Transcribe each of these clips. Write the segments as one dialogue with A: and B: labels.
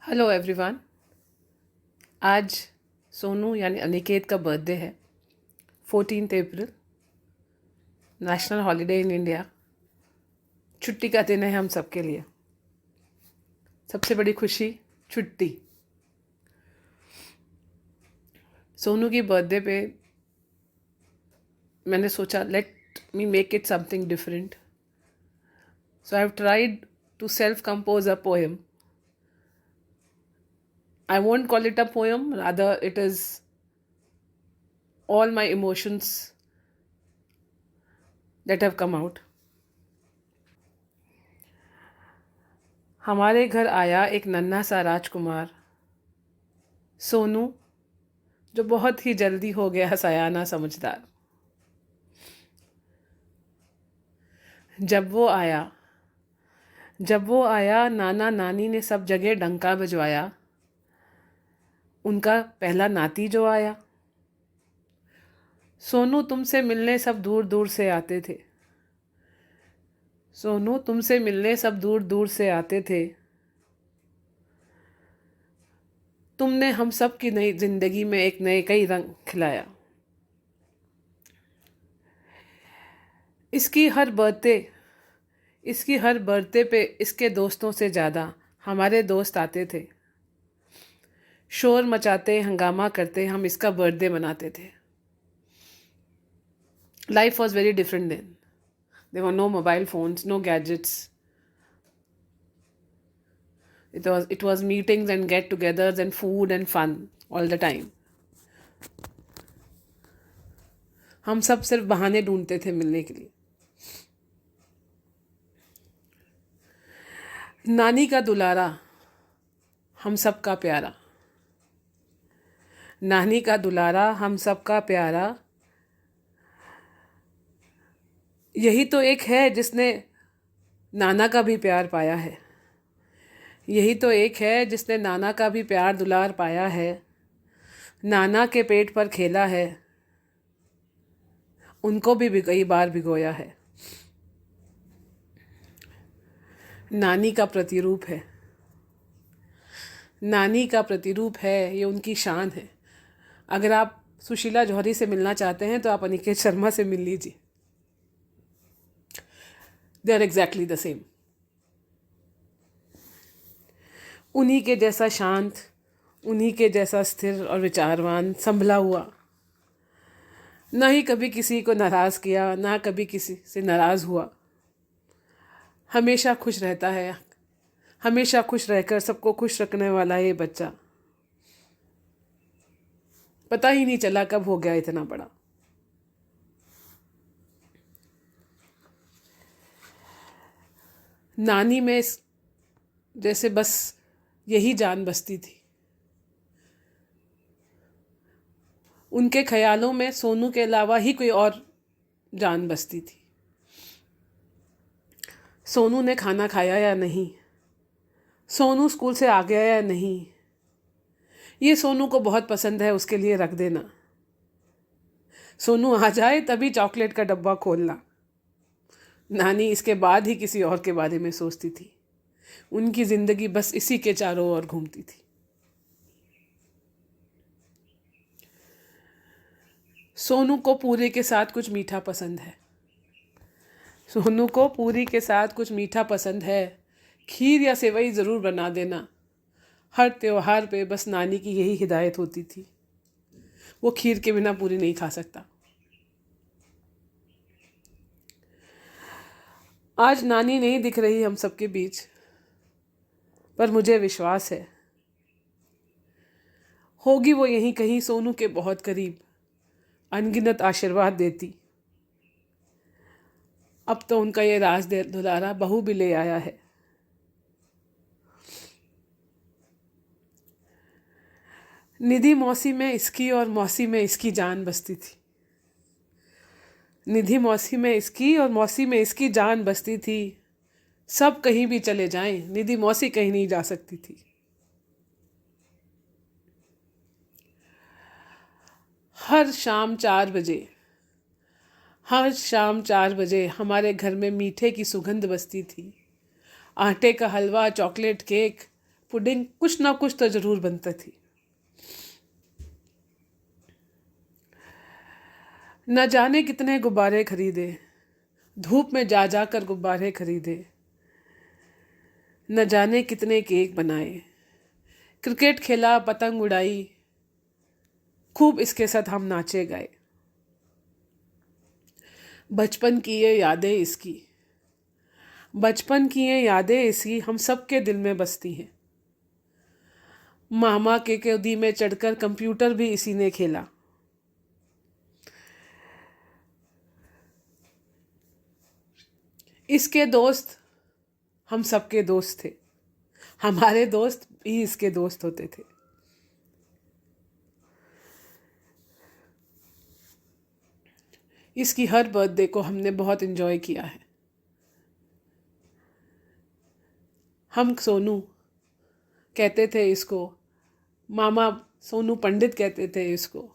A: Hello everyone. आज सोनू यानी अनिकेत का बर्थडे है। 14 अप्रैल, नेशनल हॉलिडे इन इंडिया। छुट्टी का दिन है हम सबके लिए। सबसे बड़ी खुशी छुट्टी। सोनू की बर्थडे पे मैंने सोचा let me make it something different. So I have tried to self compose a poem. I won't call it a poem, rather it is all my emotions that have come out. हमारे घर आया एक नन्हा सा राजकुमार, सोनू, जो बहुत ही जल्दी हो गया सयाना समझदार। जब वो आया नाना नानी ने सब जगह डंका बजवाया। उनका पहला नाती जो आया, सोनू तुमसे मिलने सब दूर दूर से आते थे। सोनू तुमसे मिलने सब दूर दूर से आते थे। तुमने हम सब की नई जिंदगी में एक नए कई रंग खिलाया। इसकी हर बर्थडे पे इसके दोस्तों से ज़्यादा हमारे दोस्त आते थे। शोर मचाते, हंगामा करते हम इसका बर्थडे मनाते थे। Life was very different then. There were no mobile phones, no gadgets. It was meetings and get-togethers and food and fun all the time. हम सब सिर्फ बहाने ढूंढते थे मिलने के लिए। नानी का दुलारा, हम सब का प्यारा। नानी का दुलारा, हम सब का प्यारा। यही तो एक है जिसने नाना का भी प्यार पाया है। यही तो एक है जिसने नाना का भी प्यार दुलार पाया है। नाना के पेट पर खेला है, उनको भी कई बार भिगोया है। नानी का प्रतिरूप है, नानी का प्रतिरूप है, ये उनकी शान है। अगर आप सुशीला जौहरी से मिलना चाहते हैं तो आप अनिकेत शर्मा से मिल लीजिए। They are exactly the same. उन्हीं के जैसा शांत, उन्हीं के जैसा स्थिर और विचारवान, संभला हुआ। ना ही कभी किसी को नाराज़ किया, ना कभी किसी से नाराज़ हुआ। हमेशा खुश रहता है, हमेशा खुश रहकर सबको खुश रखने वाला ये बच्चा। पता ही नहीं चला कब हो गया इतना बड़ा। नानी में जैसे बस यही जान बसती थी। उनके ख्यालों में सोनू के अलावा ही कोई और जान बसती थी। सोनू ने खाना खाया या नहीं, सोनू स्कूल से आ गया या नहीं, ये सोनू को बहुत पसंद है, उसके लिए रख देना। सोनू आ जाए तभी चॉकलेट का डब्बा खोलना। नानी इसके बाद ही किसी और के बारे में सोचती थी। उनकी जिंदगी बस इसी के चारों ओर घूमती थी। सोनू को पूरी के साथ कुछ मीठा पसंद है। सोनू को पूरी के साथ कुछ मीठा पसंद है। खीर या सेवई ज़रूर बना देना। हर त्योहार पे बस नानी की यही हिदायत होती थी। वो खीर के बिना पूरी नहीं खा सकता। आज नानी नहीं दिख रही हम सबके बीच, पर मुझे विश्वास है होगी वो यहीं कहीं सोनू के बहुत करीब, अनगिनत आशीर्वाद देती। अब तो उनका ये राज दुलारा बहू भी ले आया है। निधि मौसी में इसकी और मौसी में इसकी जान बसती थी। निधि मौसी में इसकी और मौसी में इसकी जान बसती थी। सब कहीं भी चले जाएं, निधि मौसी कहीं नहीं जा सकती थी। हर शाम 4 बजे हमारे घर में मीठे की सुगंध बसती थी। आटे का हलवा, चॉकलेट केक, पुडिंग कुछ ना कुछ तो ज़रूर बनता थी। न जाने कितने गुब्बारे खरीदे, धूप में जा जा कर गुब्बारे खरीदे, न जाने कितने केक बनाए, क्रिकेट खेला, पतंग उड़ाई, खूब इसके साथ हम नाचे गाए। बचपन की ये यादें इसकी, बचपन की ये यादें इसकी हम सबके दिल में बसती हैं। मामा के गोदी में चढ़कर कंप्यूटर भी इसी ने खेला। इसके दोस्त हम सबके दोस्त थे, हमारे दोस्त भी इसके दोस्त होते थे। इसकी हर बर्थडे को हमने बहुत इन्जॉय किया है। हम सोनू कहते थे इसको, मामा सोनू पंडित कहते थे इसको।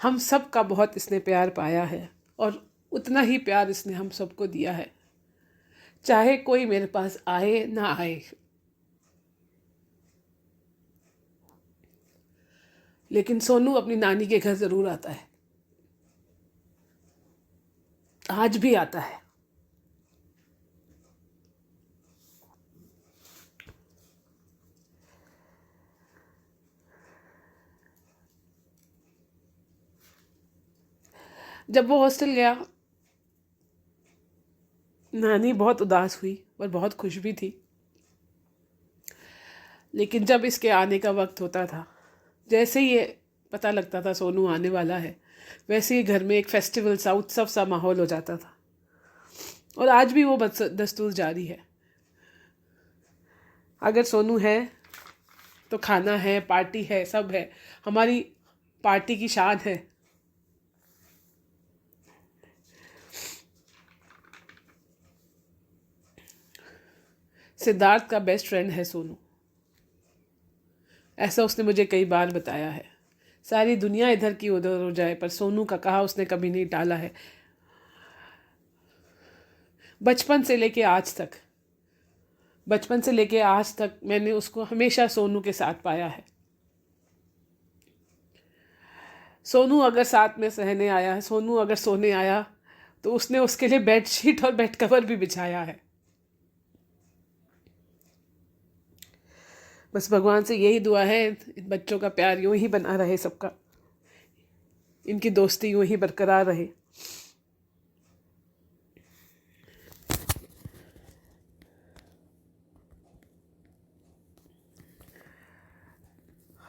A: हम सब का बहुत इसने प्यार पाया है और उतना ही प्यार इसने हम सबको दिया है, चाहे कोई मेरे पास आए ना आए। लेकिन सोनू अपनी नानी के घर ज़रूर आता है, आज भी आता है। जब वो हॉस्टल गया, नानी बहुत उदास हुई और बहुत खुश भी थी। लेकिन जब इसके आने का वक्त होता था, जैसे ही ये पता लगता था सोनू आने वाला है, वैसे ही घर में एक फेस्टिवल सा, उत्सव सा माहौल हो जाता था। और आज भी वो दस्तूर जारी है। अगर सोनू है तो खाना है, पार्टी है, सब है। हमारी पार्टी की शान है। सिद्धार्थ का बेस्ट फ्रेंड है सोनू, ऐसा उसने मुझे कई बार बताया है। सारी दुनिया इधर की उधर हो जाए, पर सोनू का कहा उसने कभी नहीं टाला है। बचपन से लेके आज तक मैंने उसको हमेशा सोनू के साथ पाया है। सोनू अगर साथ में सहने आया है, सोनू अगर सोने आया, तो उसने उसके लिए बेडशीट और बेड कवर भी बिछाया है। बस भगवान से यही दुआ है, इन बच्चों का प्यार यूं ही बना रहे, सबका, इनकी दोस्ती यूं ही बरकरार रहे।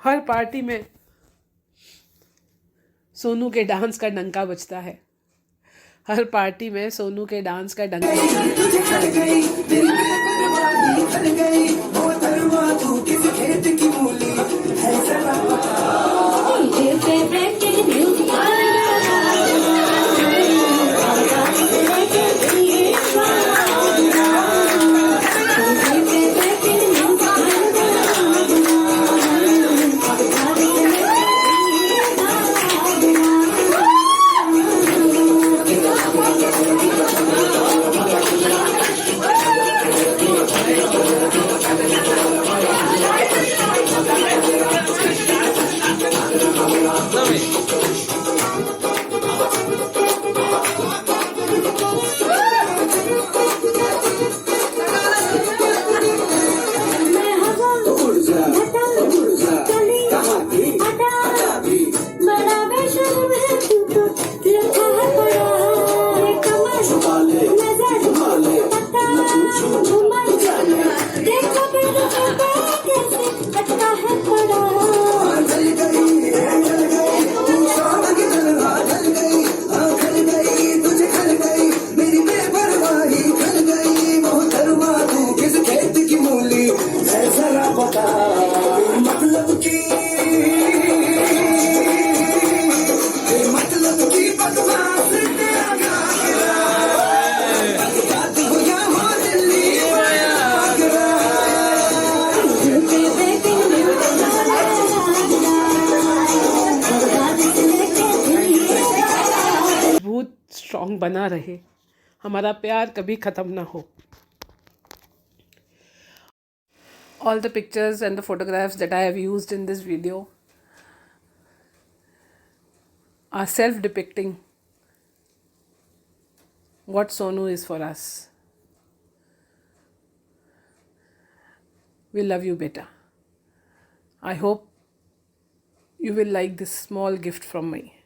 A: हर पार्टी में सोनू के डांस का डंका बजता है। हर पार्टी में सोनू के डांस का डंका स्ट्रॉन्ग बना रहे, हमारा प्यार कभी ख़त्म ना हो। All the pictures and the photographs that I have used in this video are self-depicting what Sonu is for us. We love you, beta. I hope you will like this small gift from me.